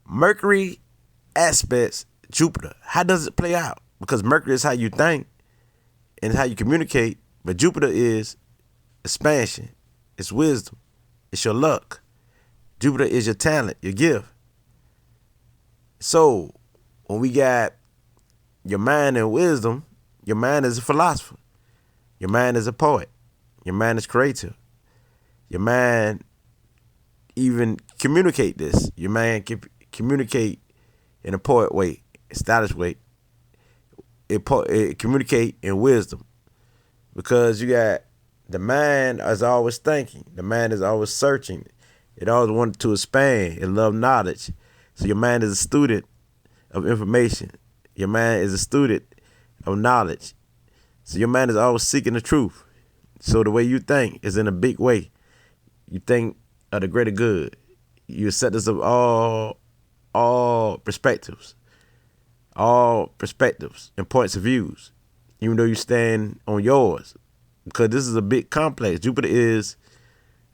Mercury aspects Jupiter. How does it play out? Because Mercury is how you think and how you communicate, but Jupiter is expansion, it's wisdom, it's your luck. Jupiter is your talent, your gift. So when we got your mind and wisdom, your mind is a philosopher, your mind is a poet, your mind is creative, your mind even communicate this. Your mind can communicate in a poet way, a stylish way. It communicate in wisdom because you got the mind is always thinking. The mind is always searching. It always wanted to expand. It loves knowledge. So your mind is a student of information. Your mind is a student of knowledge. So your mind is always seeking the truth. So the way you think is in a big way. You think of the greater good. You set this of all perspectives and points of views, even though you stand on yours, because this is a big complex. Jupiter is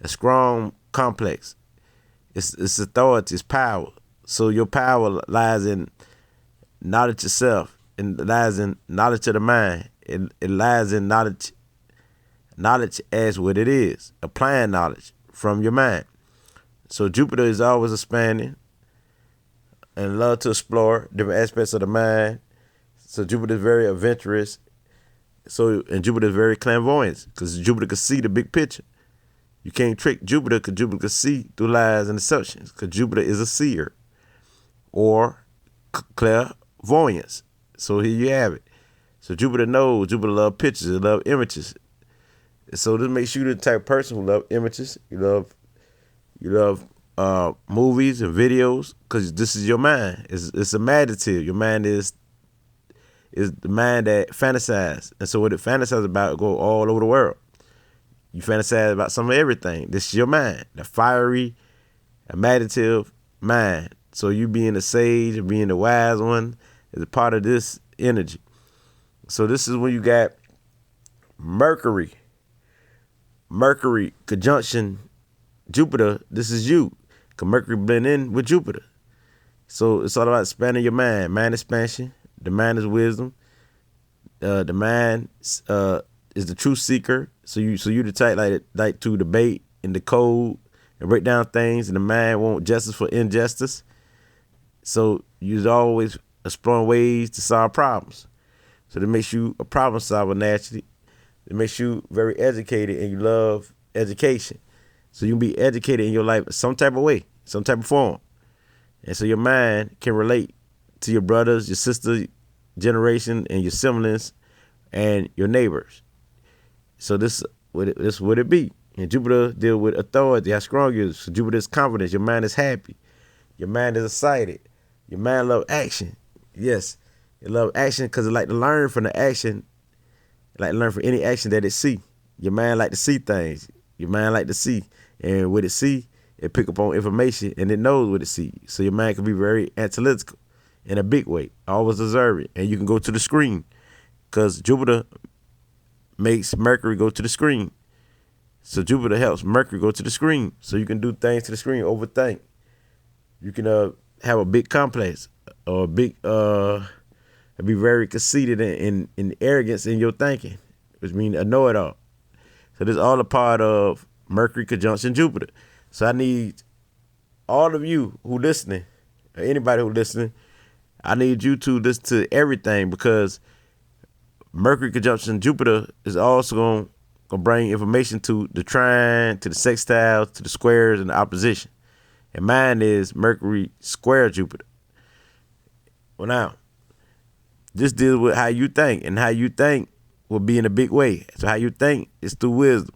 a strong complex. It's authority, it's power. So your power lies in knowledge itself, and lies in knowledge of the mind. It lies in knowledge as what it is, applying knowledge from your mind. So Jupiter is always expanding and love to explore different aspects of the mind. So Jupiter is very adventurous. And Jupiter is very clairvoyant because Jupiter can see the big picture. You can't trick Jupiter because Jupiter can see through lies and deceptions because Jupiter is a seer or clairvoyance. So here you have it. So Jupiter knows. Jupiter loves pictures. It loves images. So this makes you the type of person who loves images. You love movies and videos because this is your mind. It's imaginative. Your mind is the mind that fantasizes. And so what it fantasizes about go all over the world. You fantasize about some of everything. This is your mind, the fiery, imaginative mind. So you being the sage and being the wise one is a part of this energy. So this is when you got Mercury conjunction Jupiter. This is you. Because Mercury blend in with Jupiter. So it's all about expanding your mind. Mind expansion. The mind is wisdom. The mind is the truth seeker. So you the type like to debate and decode and break down things, and the mind want justice for injustice. So you're always exploring ways to solve problems. So that makes you a problem solver naturally. It makes you very educated, and you love education. So you can be educated in your life some type of way, some type of form. And so your mind can relate to your brothers, your sister generation, and your siblings, and your neighbors. So this would it be. And Jupiter deal with authority, how strong you is. So Jupiter is confidence. Your mind is happy. Your mind is excited. Your mind love action. Yes, it love action because it like to learn from the action, like to learn from any action that it see. Your mind like to see things. Your mind like to see. And what it see, it pick up on information, and it knows what it see. So your mind can be very analytical in a big way, always observing. And you can go to the screen because Jupiter makes Mercury go to the screen. So Jupiter helps Mercury go to the screen. So you can do things to the screen, overthink. You can have a big complex or a big, be very conceited and arrogance in your thinking, which means a know-it-all. So this is all a part of Mercury conjunction Jupiter. So I need all of you who listening, or anybody who listening, I need you to listen to everything because Mercury conjunction Jupiter is also going to bring information to the trine, to the sextile, to the squares, and the opposition. And mine is Mercury square Jupiter. Well, now, this deals with how you think, and how you think will be in a big way. So how you think is through wisdom.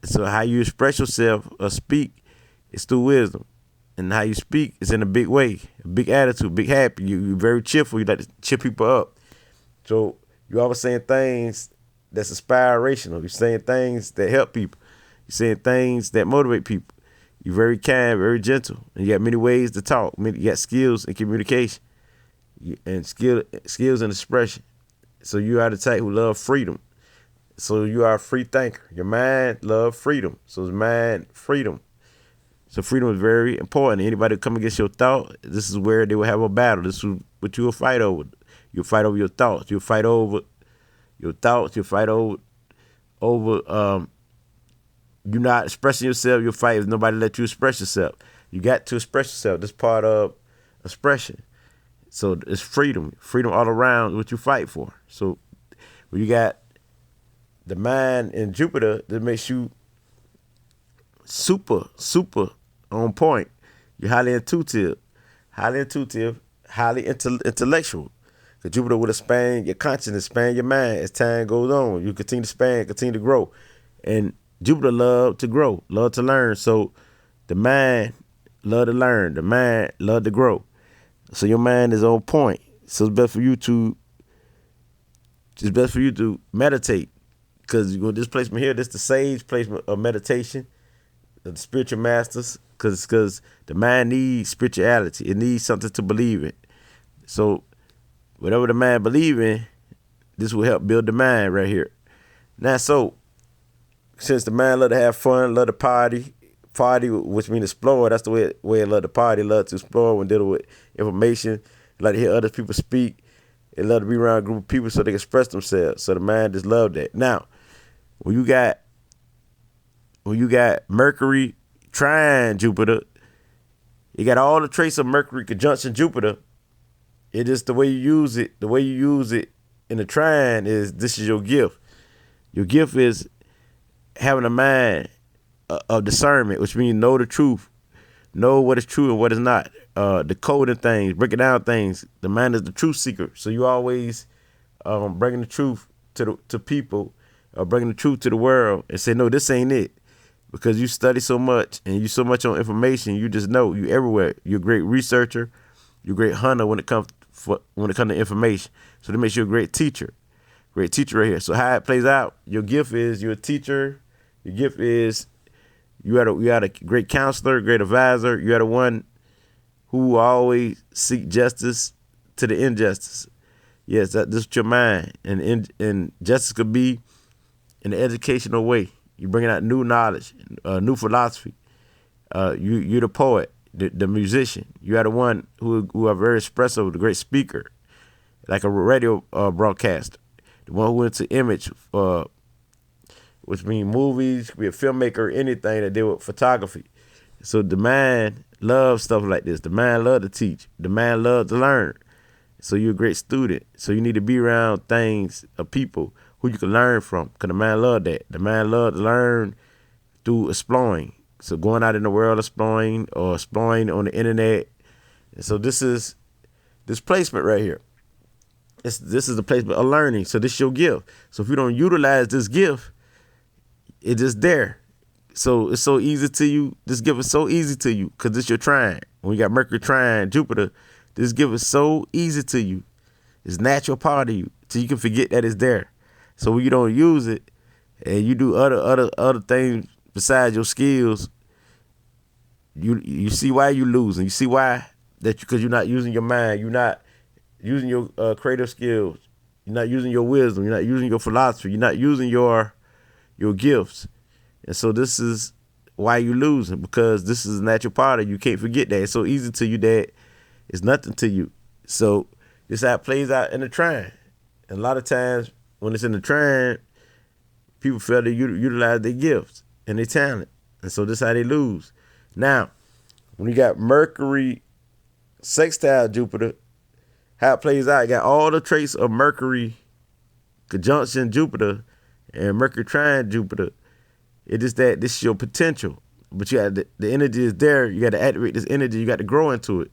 So how you express yourself or speak is through wisdom. And how you speak is in a big way, a big attitude, big happy. You're very cheerful. You like to cheer people up. So you're always saying things that's inspirational. You're saying things that help people. You're saying things that motivate people. You're very kind, very gentle. And you got many ways to talk. You got skills in communication and skills in expression. So you are the type who love freedom. So you are a free thinker. Your mind love freedom. So it's mind freedom. So freedom is very important. Anybody come against your thought, this is where they will have a battle. This is what you will fight over. You'll fight over your thoughts. You'll fight over your thoughts. You'll fight over you not expressing yourself. You'll fight if nobody let you express yourself. You got to express yourself. This part of expression. So it's freedom all around what you fight for. So when you got the mind in Jupiter, that makes you super on point. You're highly intuitive, highly intellectual. Because Jupiter will expand your consciousness, expand your mind as time goes on. You continue to expand, continue to grow. And Jupiter love to grow, love to learn. So the mind love to learn, the mind love to grow. So your mind is on point. So it's best for you to meditate. Because this placement here, this is the sage placement of meditation, of the spiritual masters. Because the mind needs spirituality. It needs something to believe in. So whatever the mind believe in, this will help build the mind right here. Now, so since the mind love to have fun, love to party, which means explore, that's the way it love to party, love to explore when dealing with information, love to hear other people speak, it love to be around a group of people so they can express themselves. So the mind just love that. Now, when you got Mercury trine Jupiter, you got all the traits of Mercury conjunction Jupiter. It just the way you use it. The way you use it in the trine is this is your gift. Your gift is having a mind of discernment, which means know the truth, know what is true and what is not. Decoding things, breaking down things. The mind is the truth seeker. So you always bringing the truth to people, bringing the truth to the world, and say, no, this ain't it. Because you study so much and you so much on information, you just know you everywhere. You're a great researcher. You're a great hunter when it comes to information. So that makes you a great teacher. Great teacher right here. So how it plays out, your gift is you're a teacher. Your gift is you had a great counselor, great advisor. You had a one who always seek justice to the injustice. Yes, this is your mind. And justice could be in an educational way. You're bringing out new knowledge, new philosophy. You're the poet, the musician. You are the one who are very expressive, the great speaker, like a radio broadcaster. The one who went to image, which means movies, could be a filmmaker, anything that deal with photography. So the mind loves stuff like this. The mind loves to teach. The mind loves to learn. So you're a great student. So you need to be around things of people who you can learn from, because the man love that. The man love to learn through exploring. So going out in the world exploring or exploring on the internet. And so this placement right here. This is the placement of learning. So this is your gift. So if you don't utilize this gift, it's just there. So it's so easy to you. This gift is so easy to you because it's your trine. When you got Mercury trine Jupiter, this gift is so easy to you. It's natural part of you. So you can forget that it's there. So when you don't use it and you do other things besides your skills, you see why you losing. You see why because you're not using your mind. You're not using your creative skills. You're not using your wisdom. You're not using your philosophy. You're not using your gifts. And so this is why you're losing, because this is a natural part of you. You can't forget that. It's so easy to you that it's nothing to you. So this how it plays out in the trine. And a lot of times when it's in the trine, people fail to utilize their gifts and their talent. And so this is how they lose. Now, when you got Mercury sextile Jupiter, how it plays out, you got all the traits of Mercury conjunction Jupiter and Mercury trine Jupiter. It is that this is your potential. But you got the energy is there. You got to activate this energy. You got to grow into it.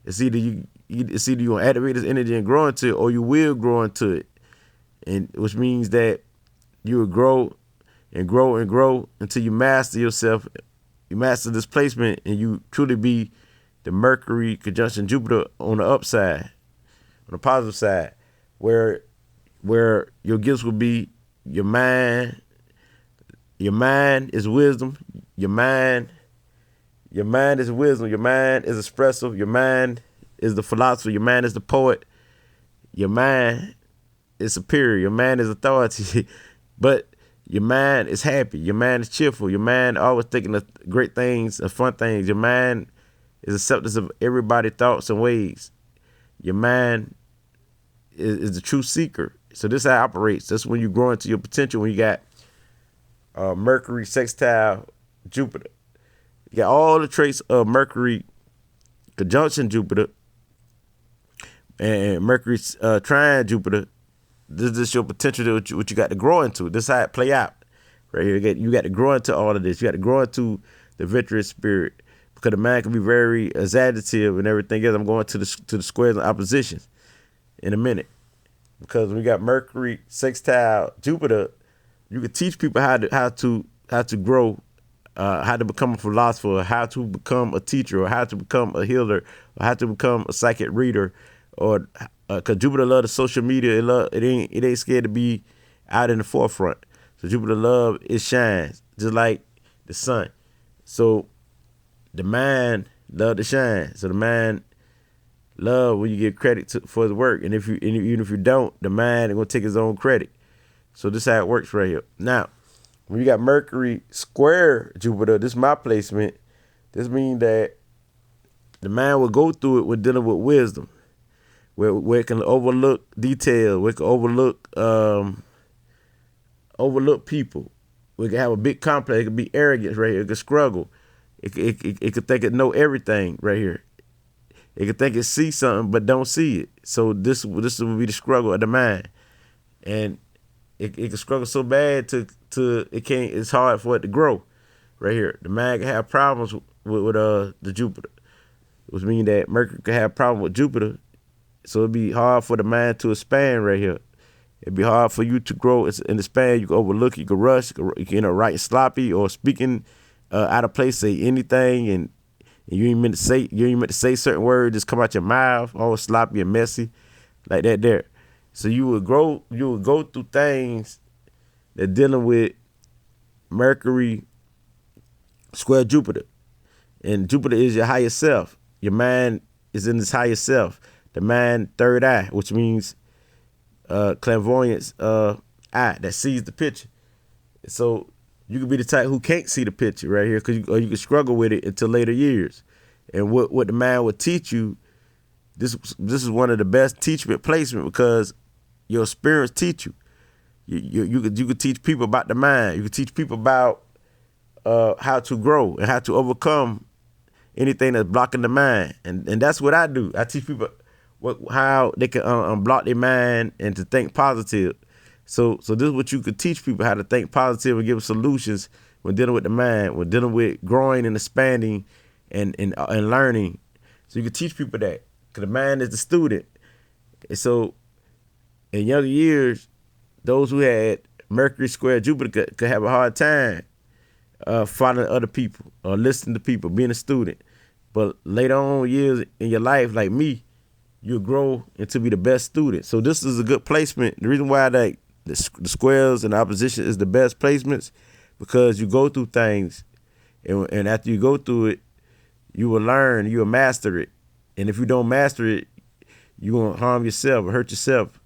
It's either you're going to activate this energy and grow into it, or you will grow into it. And which means that you will grow and grow and grow until you master yourself. You master this placement and you truly be the Mercury conjunction Jupiter on the upside, on the positive side, where your gifts will be your mind. Your mind is wisdom. Your mind is wisdom. Your mind is expressive. Your mind is the philosopher. Your mind is the poet. Your mind is superior. Your mind is authority. But Your mind is happy. Your mind is cheerful. Your mind always thinking of great things, of fun things. Your mind is acceptance of everybody's thoughts and ways. Your mind is the true seeker. So this how it operates. That's when you grow into your potential. When you got Mercury, Sextile, Jupiter. You got all the traits of Mercury conjunction Jupiter and Mercury trine Jupiter. This is your potential, what you got to grow into. This is how it play out. Right here, you got to grow into all of this. You got to grow into the adventurous spirit, because the mind can be very exaggerative and everything else. I'm going to the squares and oppositions in a minute, because when we got Mercury, Sextile, Jupiter, you can teach people how to grow, how to become a philosopher, how to become a teacher, or how to become a healer, or how to become a psychic reader, or because Jupiter love the social media, it ain't scared to be out in the forefront. So Jupiter love, it shines just like the sun. So the mind love to shine. So the mind love when you give credit for the work, and even if you don't, the mind is gonna take his own credit. So this is how it works right here. Now, when you got Mercury square Jupiter, this is my placement. This means that the mind will go through it with dealing with wisdom, where it can overlook detail, where it can overlook people. We can have a big complex. It can be arrogance right here. It can struggle. It could think it know everything right here. It could think it see something but don't see it. So this will be the struggle of the mind, and it can struggle so bad to it can't. It's hard for it to grow. Right here, the mind can have problems with the Jupiter, which means that Mercury can have problems with Jupiter. So it'd be hard for the mind to expand right here. It'd be hard for you to grow in the span. You can overlook, you can rush, you can write sloppy or speaking out of place, say anything, and you ain't meant to say certain words, just come out your mouth, all sloppy and messy, like that there. So you would go through things that dealing with Mercury square Jupiter. And Jupiter is your higher self. Your mind is in this higher self. The mind third eye, which means clairvoyance eye that sees the picture. So you could be the type who can't see the picture right here, or you can struggle with it until later years. And what the mind will teach you, this is one of the best teachment placement, because your experience teach you. You could teach people about the mind. You could teach people about how to grow and how to overcome anything that's blocking the mind. And that's what I do. I teach people how they can unblock their mind and to think positive. So this is what you could teach people, how to think positive and give solutions when dealing with the mind, when dealing with growing and expanding and learning. So you can teach people that, because the mind is the student. And so in younger years, those who had Mercury square Jupiter could have a hard time following other people or listening to people, being a student. But later on years in your life, like me, you'll grow into be the best student. So this is a good placement. The reason why the squares and the opposition is the best placements, because you go through things, and after you go through it, you will learn, you will master it. And if you don't master it, you're going to harm yourself or hurt yourself.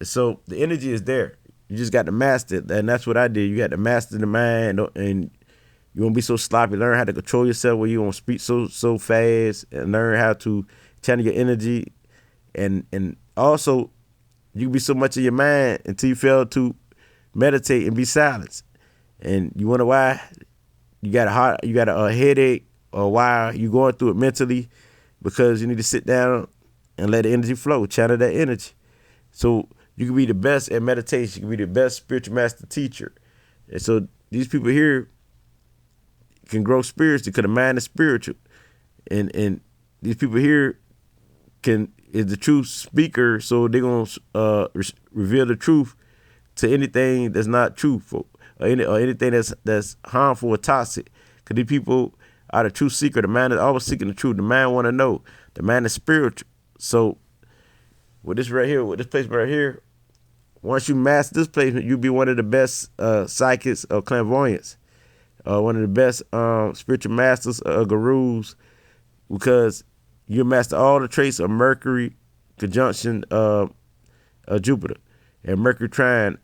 So the energy is there. You just got to master it. And that's what I did. You got to master the mind, and you won't be so sloppy. Learn how to control yourself where you won't speak so fast, and learn how to channel your energy. And also, you can be so much in your mind until you fail to meditate and be silent. And you wonder why you got a headache, or why you going through it mentally, because you need to sit down and let the energy flow, channel that energy. So you can be the best at meditation. You can be the best spiritual master teacher. And so these people here can grow spiritually, because the mind is spiritual. And these people here is the truth speaker, so they're going to reveal the truth to anything that's not truthful, or anything that's harmful or toxic. Because these people are the truth seeker. The mind is always seeking the truth. The mind want to know. The mind is spiritual. So with this right here, with this placement right here, once you master this placement, you'll be one of the best psychics or clairvoyants, one of the best spiritual masters or gurus, because you master all the traits of Mercury conjunction Jupiter, and Mercury trine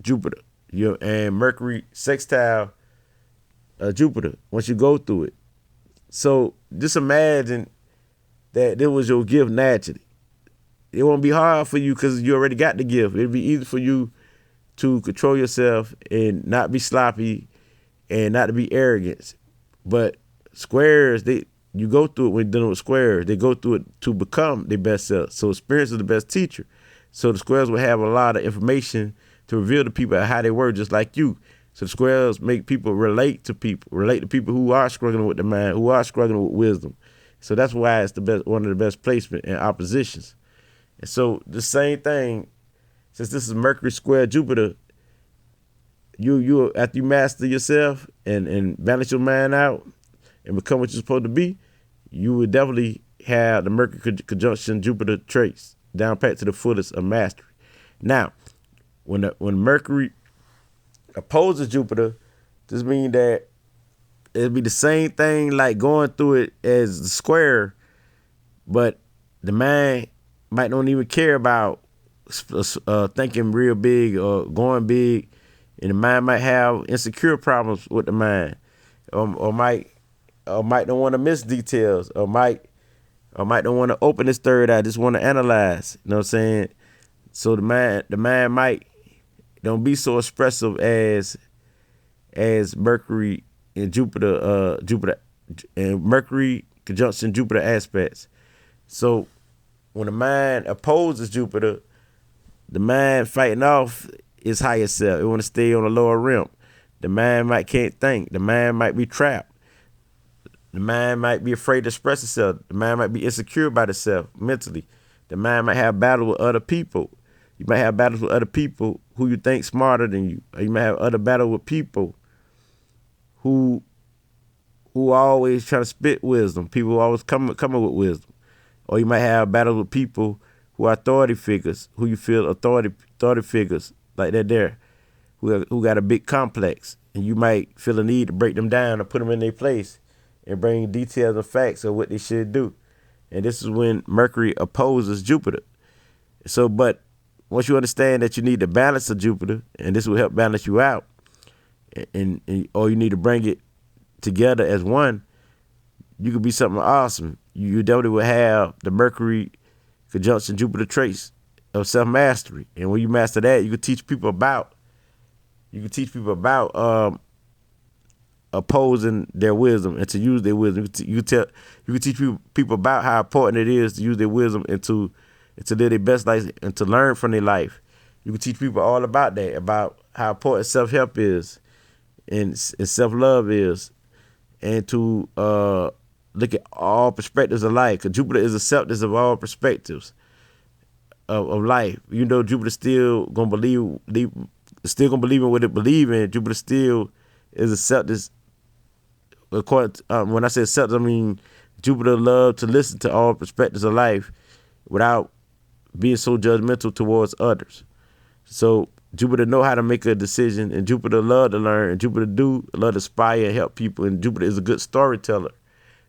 Jupiter. And Mercury sextile Jupiter once you go through it. So just imagine that there was your gift naturally. It won't be hard for you because you already got the gift. It'll be easy for you to control yourself and not be sloppy and not to be arrogant. But squares, you go through it when dealing with squares. They go through it to become their best self. So experience is the best teacher. So the squares will have a lot of information to reveal to people how they were, just like you. So the squares make people relate to people who are struggling with the mind, who are struggling with wisdom. So that's why it's one of the best placement in oppositions. And so the same thing, since this is Mercury square Jupiter, you after you master yourself and balance your mind out and become what you're supposed to be, you would definitely have the Mercury conjunction Jupiter traits down pat to the fullest of mastery. Now, when Mercury opposes Jupiter, this means that it'll be the same thing like going through it as the square, but the mind might not even care about thinking real big or going big, and the mind might have insecure problems with the mind, or might don't want to miss details, or might don't want to open his third eye, just want to analyze. You know what I'm saying? So the mind might don't be so expressive as Mercury and Jupiter and Mercury conjunction Jupiter aspects. So when the mind opposes Jupiter, the mind fighting off its higher self. It want to stay on the lower rim. The mind can't think. The mind might be trapped. The mind might be afraid to express itself. The mind might be insecure about itself mentally. The mind might have battles with other people. You might have battles with other people who you think smarter than you. Or you might have other battles with people who always try to spit wisdom. People who always come with wisdom. Or you might have battles with people who are authority figures, who you feel authority figures, like they're there, who got a big complex. And you might feel a need to break them down or put them in their place and bring details and facts of what they should do. And this is when Mercury opposes Jupiter. So, but once you understand that you need the balance of Jupiter, and this will help balance you out, and or you need to bring it together as one, you could be something awesome. You definitely will have the Mercury conjunction Jupiter traits of self-mastery. And when you master that, you can teach people about opposing their wisdom and to use their wisdom. You can teach people about how important it is to use their wisdom and to live their best life and to learn from their life. You can teach people all about that, about how important self-help is and self-love is, and to look at all perspectives of life. Because Jupiter is acceptance of all perspectives of life. You know, Jupiter still gonna believe in what it believes in. Jupiter still is acceptance. When I say acceptance, I mean Jupiter love to listen to all perspectives of life without being so judgmental towards others. So Jupiter know how to make a decision, and Jupiter love to learn, and Jupiter do love to inspire and help people, and Jupiter is a good storyteller.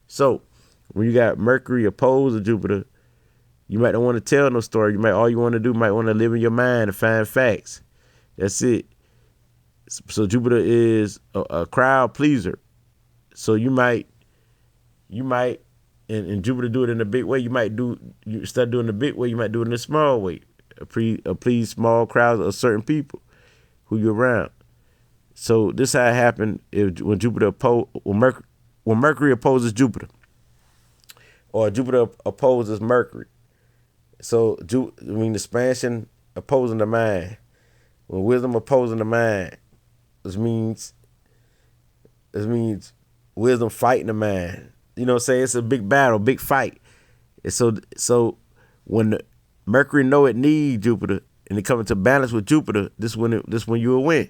So when you got Mercury opposed to Jupiter, you might don't want to tell no story. All you want to do might want to live in your mind and find facts. That's it. So Jupiter is a crowd pleaser. So you might, and Jupiter do it in a big way. You start doing it in a big way. You might do it in a small way. Please small crowds of certain people who you're around. So this how it happened when Mercury opposes Jupiter, or Jupiter opposes Mercury. So the expansion opposing the mind. When wisdom opposing the mind, this means wisdom fighting the mind. You know what I'm saying? It's a big battle, big fight. And so when the Mercury know it need Jupiter and it come into balance with Jupiter, this when you will win.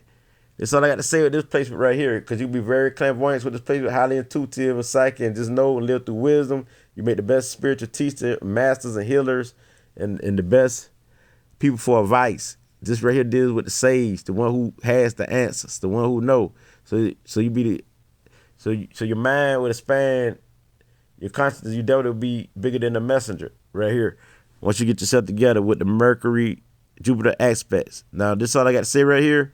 That's all I got to say with this placement right here, because you be very clairvoyant with this placement, highly intuitive and psychic, and just know and live through wisdom. You make the best spiritual teacher, masters and healers, and the best people for advice. This right here deals with the sage, the one who has the answers, the one who know. So you be so your mind would expand, your consciousness, you definitely will be bigger than the messenger right here. Once you get yourself together with the Mercury Jupiter aspects. Now this is all I got to say right here.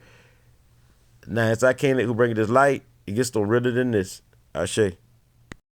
Now, it's I can't who bring this light, it gets no realer than this. Ashe.